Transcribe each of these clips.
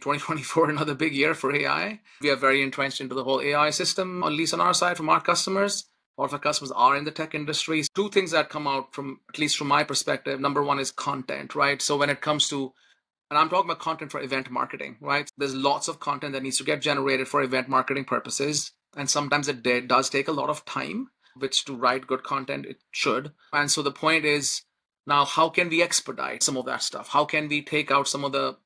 2024, another big year for AI. We are very entrenched into the whole AI system, at least on our side from our customers. A lot of our customers are in the tech industry. Two things that come out from, at least from my perspective. Number one is content, right? So when it comes to, and I'm talking about content for event marketing, right? There's lots of content that needs to get generated for event marketing purposes. And sometimes it does take a lot of time, which to write good content, it should. And so the point is, now how can we expedite some of that stuff? How can we take out some of the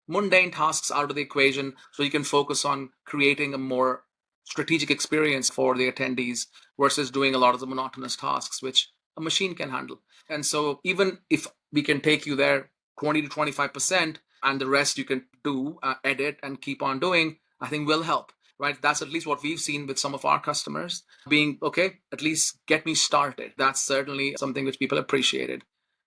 mundane tasks out of the equation so you can focus on creating a more strategic experience for the attendees versus doing a lot of the monotonous tasks, which a machine can handle. And so even if we can take you there 20 to 25% and the rest you can do, edit and keep on doing, I think will help, right? That's at least what we've seen with some of our customers being, okay, at least get me started. That's certainly something which people appreciated.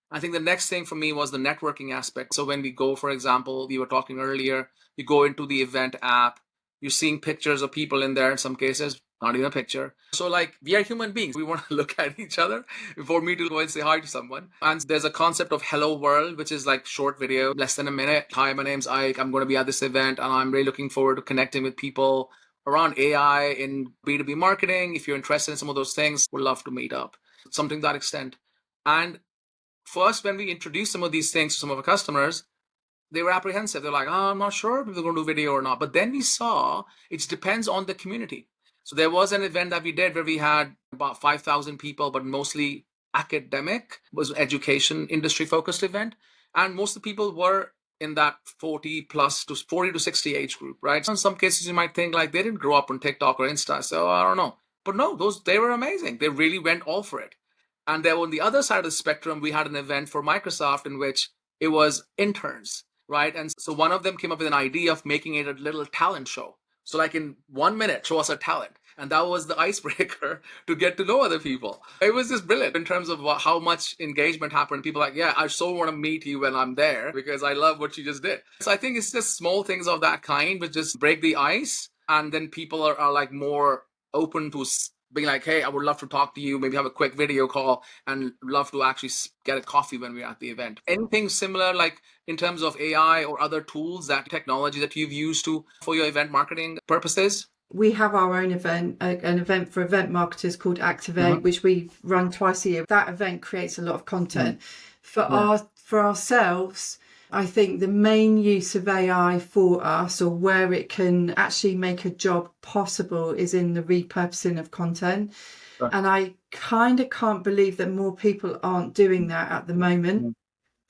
I think the next thing for me was the networking aspect. So when we go, for example, we were talking earlier, you go into the event app, you're seeing pictures of people in there, in some cases, not even a picture. So like, we are human beings. We want to look at each other before me to go and say hi to someone. And there's a concept of hello world, which is like short video, less than a minute. Hi, my name's Ike. I'm going to be at this event and I'm really looking forward to connecting with people around AI in B2B marketing. If you're interested in some of those things, we'd love to meet up. Something to that extent. And first, when we introduced some of these things to some of our customers, they were apprehensive. They're like, I'm not sure if they're going to do video or not. But then we saw it depends on the community. So there was an event that we did where we had about 5,000 people, but mostly academic, was an education industry focused event. And most of the people were in that 40 to 60 age group, right? So in some cases, you might think like they didn't grow up on TikTok or Insta. So I don't know. But no, they were amazing. They really went all for it. And then on the other side of the spectrum, we had an event for Microsoft in which it was interns, right? And so one of them came up with an idea of making it a little talent show. So like in 1 minute, show us a talent. And that was the icebreaker to get to know other people. It was just brilliant in terms of how much engagement happened. People like, yeah, I so want to meet you when I'm there because I love what you just did. So I think it's just small things of that kind, which just break the ice. And then people are like more open to being like, hey, I would love to talk to you, maybe have a quick video call and love to actually get a coffee when we're at the event. Anything similar, like in terms of AI or other tools, that technology that you've used for your event marketing purposes? We have our own event, an event for event marketers called Activate, which we run twice a year. That event creates a lot of content. For ourselves, I think the main use of AI for us, or where it can actually make a job possible, is in the repurposing of content. Right. And I kind of can't believe that more people aren't doing that at the moment.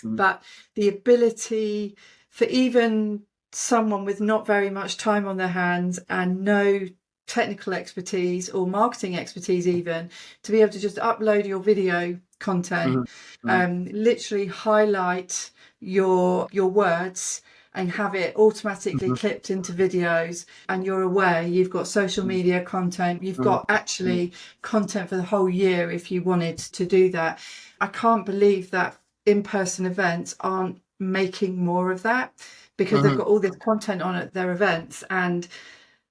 But the ability for even someone with not very much time on their hands and no technical expertise or marketing expertise even, to be able to just upload your video content, literally highlight your words and have it automatically clipped into videos, and you're aware you've got social media content, you've got actually content for the whole year if you wanted to do that. I can't believe that in-person events aren't making more of that, because they've got all this content on at their events and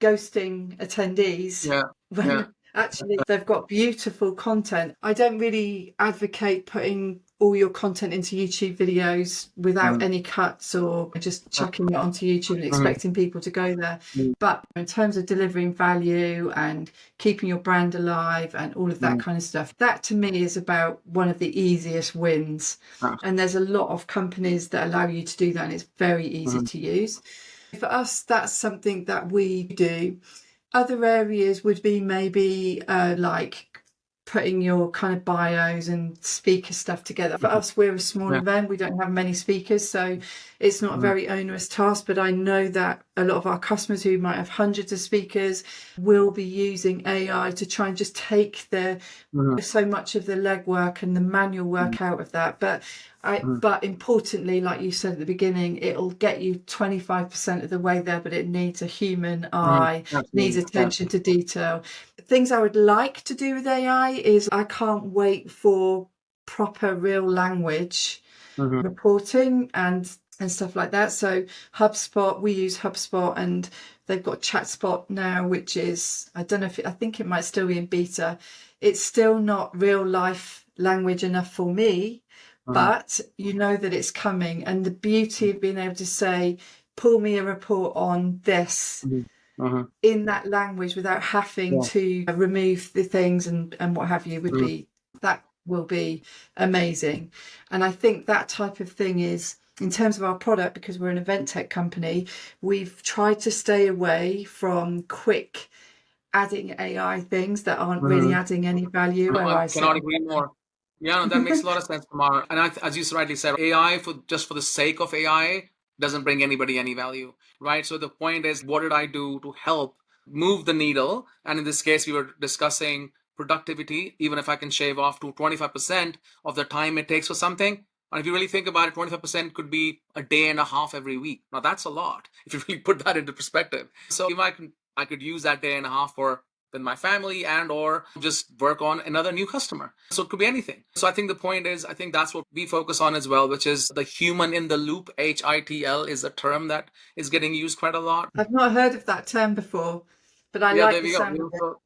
ghosting attendees when actually they've got beautiful content. I don't really advocate putting all your content into YouTube videos without any cuts or just chucking it onto YouTube and expecting people to go there. But in terms of delivering value and keeping your brand alive and all of that kind of stuff, that to me is about one of the easiest wins. And there's a lot of companies that allow you to do that, and it's very easy to use. For us, that's something that we do. Other areas would be maybe like putting your kind of bios and speaker stuff together. For us, we're a small event. We don't have many speakers, so it's not a very onerous task. But I know that a lot of our customers who might have hundreds of speakers will be using AI to try and just take so much of the legwork and the manual work out of that. But importantly, like you said at the beginning, it'll get you 25% of the way there, but it needs a human eye, needs attention to detail. Things I would like to do with AI is I can't wait for proper real language reporting and stuff like that. So HubSpot, we use HubSpot, and they've got ChatSpot now, which is, I think it might still be in beta. It's still not real life language enough for me, but you know that it's coming. And the beauty of being able to say, pull me a report on this in that language without having to remove the things and what have you that will be amazing. And I think that type of thing is, in terms of our product, because we're an event tech company, we've tried to stay away from quick adding AI things that aren't really adding any value. I cannot agree more. Yeah, no, that makes a lot of sense, Tamar. And as you rightly said, AI for the sake of AI doesn't bring anybody any value, right? So the point is, what did I do to help move the needle? And in this case, we were discussing productivity. Even if I can shave off to 25% of the time it takes for something, and if you really think about it, 25% could be a day and a half every week. Now that's a lot if you really put that into perspective. So if I could use that day and a half for with my family and or just work on another new customer. So it could be anything. So I think the point is, I think that's what we focus on as well, which is the human in the loop. HITL is a term that is getting used quite a lot. I've not heard of that term before, but I like the sound of it.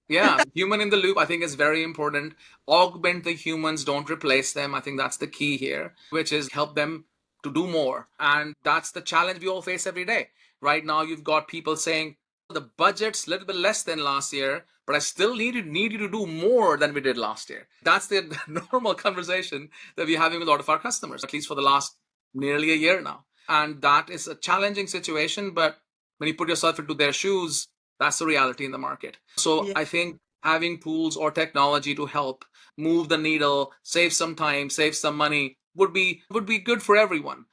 Yeah, human in the loop, I think, is very important. Augment the humans, don't replace them. I think that's the key here, which is help them to do more. And that's the challenge we all face every day. Right now, you've got people saying, the budget's a little bit less than last year, but I still need you to do more than we did last year. That's the normal conversation that we're having with a lot of our customers, at least for the last nearly a year now. And that is a challenging situation, but when you put yourself into their shoes, that's the reality in the market. So I think having tools or technology to help move the needle, save some time, save some money would be good for everyone.